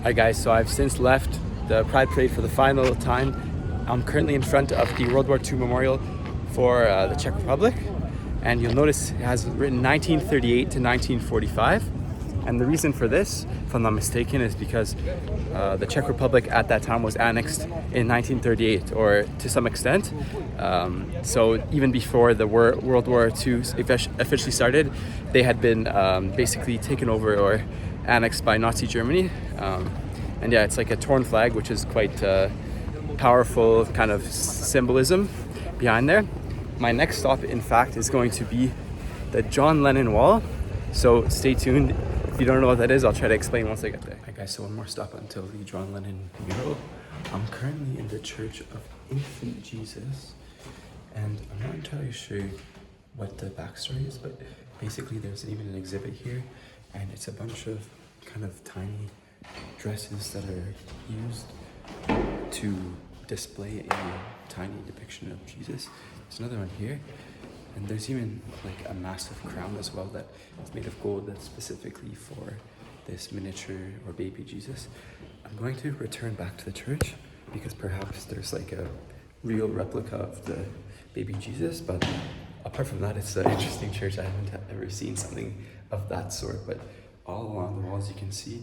Hi guys, so I've since left the Pride Parade for the final time. I'm currently in front of the World War II memorial for the Czech Republic, and you'll notice it has written 1938 to 1945. And the reason for this, if I'm not mistaken, is because the Czech Republic at that time was annexed in 1938, or to some extent. So even before the World War II officially started, they had been basically taken over or annexed by Nazi Germany. And yeah, it's like a torn flag, which is quite powerful kind of symbolism behind there. My next stop, in fact, is going to be the John Lennon Wall. So stay tuned. If you don't know what that is, I'll try to explain once I get there. Alright guys, so one more stop until the John Lennon mural. I'm currently in the Church of Infant Jesus, and I'm not entirely sure what the backstory is, but basically there's even an exhibit here, and it's a bunch of kind of tiny dresses that are used to display a tiny depiction of Jesus. There's another one here. And there's even like a massive crown as well that is made of gold that's specifically for this miniature or baby Jesus. I'm going to return back to the church because perhaps there's like a real replica of the baby Jesus, but apart from that, it's an interesting church. I haven't ever seen something of that sort, but all along the walls you can see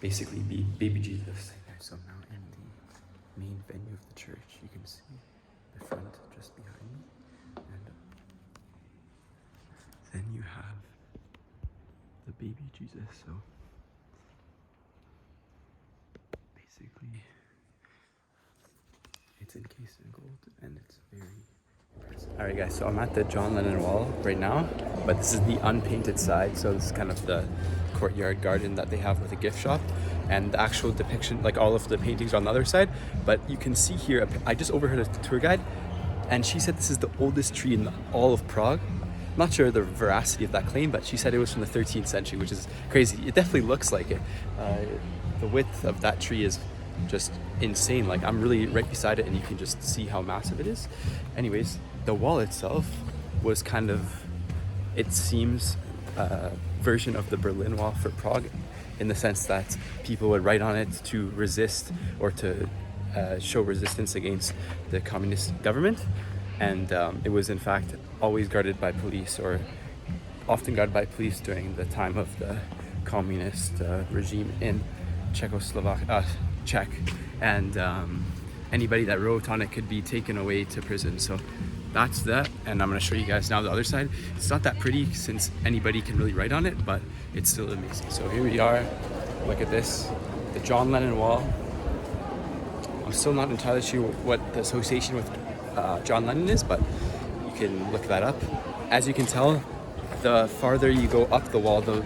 basically baby Jesus. So now in the main venue of the church, you can see the front just behind me. Then you have the baby Jesus, so basically it's encased in gold and it's very impressive. Alright guys, so I'm at the John Lennon Wall right now, but this is the unpainted side, so this is kind of the courtyard garden that they have with a gift shop, and the actual depiction, like all of the paintings are on the other side. But you can see here, I just overheard a tour guide and she said this is the oldest tree in all of Prague. Not sure the veracity of that claim, but she said it was from the 13th century, which is crazy. It definitely looks like it. The width of that tree is just insane. Like, I'm really right beside it and you can just see how massive it is. Anyways, the wall itself was kind of, it seems, a version of the Berlin Wall for Prague, in the sense that people would write on it to resist or to show resistance against the communist government. And it was in fact always guarded by police, or often guarded by police during the time of the communist regime in Czech. And anybody that wrote on it could be taken away to prison. So that's that, and I'm going to show you guys now the other side. It's not that pretty since anybody can really write on it, but it's still amazing. So here we are. Look at this, the John Lennon Wall. I'm still not entirely sure what the association with John Lennon is, but you can look that up. As you can tell, the farther you go up the wall, the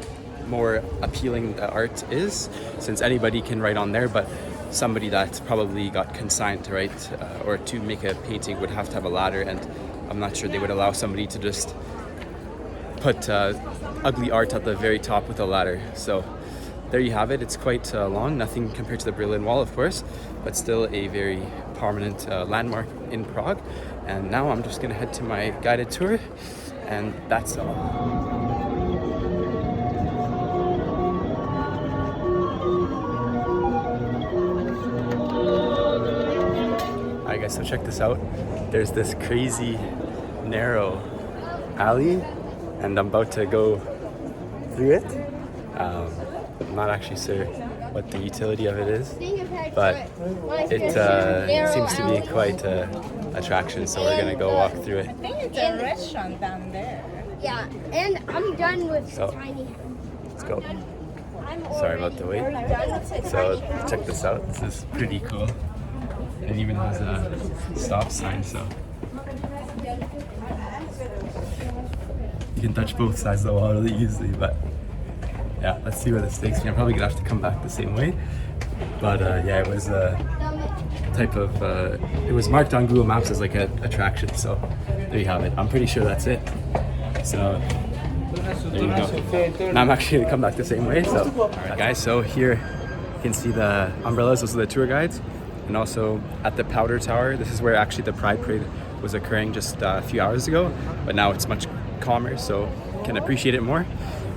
more appealing the art is, since anybody can write on there, but somebody that probably got consigned to write or to make a painting would have to have a ladder, and I'm not sure they would allow somebody to just put ugly art at the very top with a ladder. So there you have it. It's quite long, nothing compared to the Berlin Wall, of course, but still a very prominent landmark in Prague. And now I'm just gonna head to my guided tour, and that's all. Alright guys, so check this out. There's this crazy narrow alley, and I'm about to go through it. I'm not actually sure what the utility of it is, but it seems to be quite an attraction, so we're gonna go walk through it. I think it's a restaurant down there. Yeah, and I'm done with tiny. Let's go. Sorry about the wait. So check this out. This is pretty cool. It even has a stop sign, so you can touch both sides of the wall really easily. But yeah, let's see where this takes me. I'm probably gonna have to come back the same way. But yeah, it was a type of, it was marked on Google Maps as like an attraction. So there you have it. I'm pretty sure that's it. So there you go. Now I'm actually gonna come back the same way. So alright guys, so here you can see the umbrellas. Those are the tour guides. And also at the Powder Tower, this is where actually the Pride Parade was occurring just a few hours ago, but now it's much calmer, so you can appreciate it more.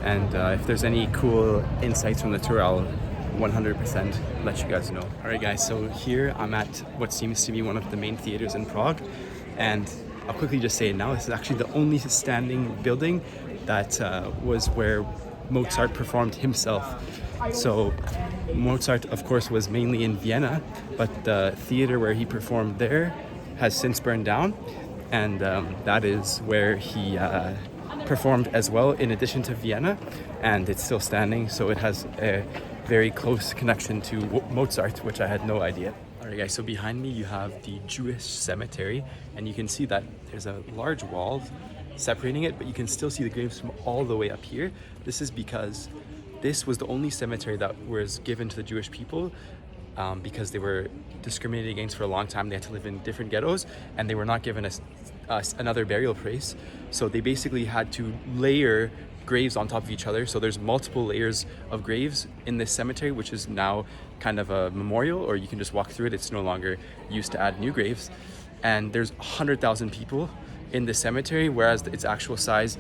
And if there's any cool insights from the tour, I'll 100% let you guys know. All right, guys, so here I'm at what seems to be one of the main theaters in Prague, and I'll quickly just say now, this is actually the only standing building that was where Mozart performed himself. So Mozart, of course, was mainly in Vienna, but the theater where he performed there has since burned down, and that is where he performed as well, in addition to Vienna, and it's still standing, so it has a very close connection to Mozart, which I had no idea. Alright guys, so behind me you have the Jewish cemetery, and you can see that there's a large wall separating it, but you can still see the graves from all the way up here. This is because this was the only cemetery that was given to the Jewish people because they were discriminated against for a long time. They had to live in different ghettos, and they were not given another burial place. So they basically had to layer graves on top of each other. So there's multiple layers of graves in this cemetery, which is now kind of a memorial, or you can just walk through it. It's no longer used to add new graves. And there's 100,000 people in this cemetery, whereas its actual size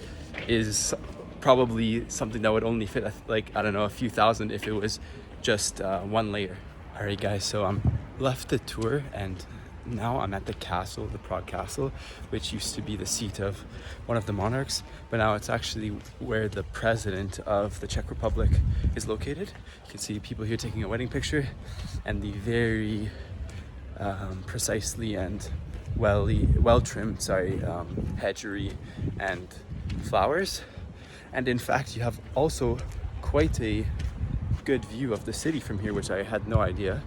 is probably something that would only fit like, I don't know, a few thousand if it was just one layer. All right guys, so I'm left the tour, and now I'm at the castle, the Prague castle, which used to be the seat of one of the monarchs, but now it's actually where the president of the Czech Republic is located. You can see people here taking a wedding picture, and the very precisely and well-trimmed, hedgery and flowers. And in fact, you have also quite a good view of the city from here, which I had no idea.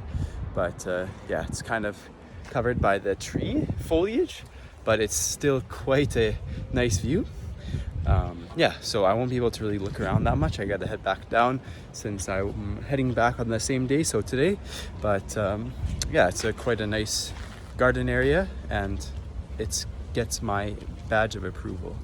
But yeah, it's kind of covered by the tree foliage, but it's still quite a nice view. Yeah, so I won't be able to really look around that much. I gotta head back down since I'm heading back on the same day, so today. But yeah, it's quite a nice garden area, and it gets my badge of approval.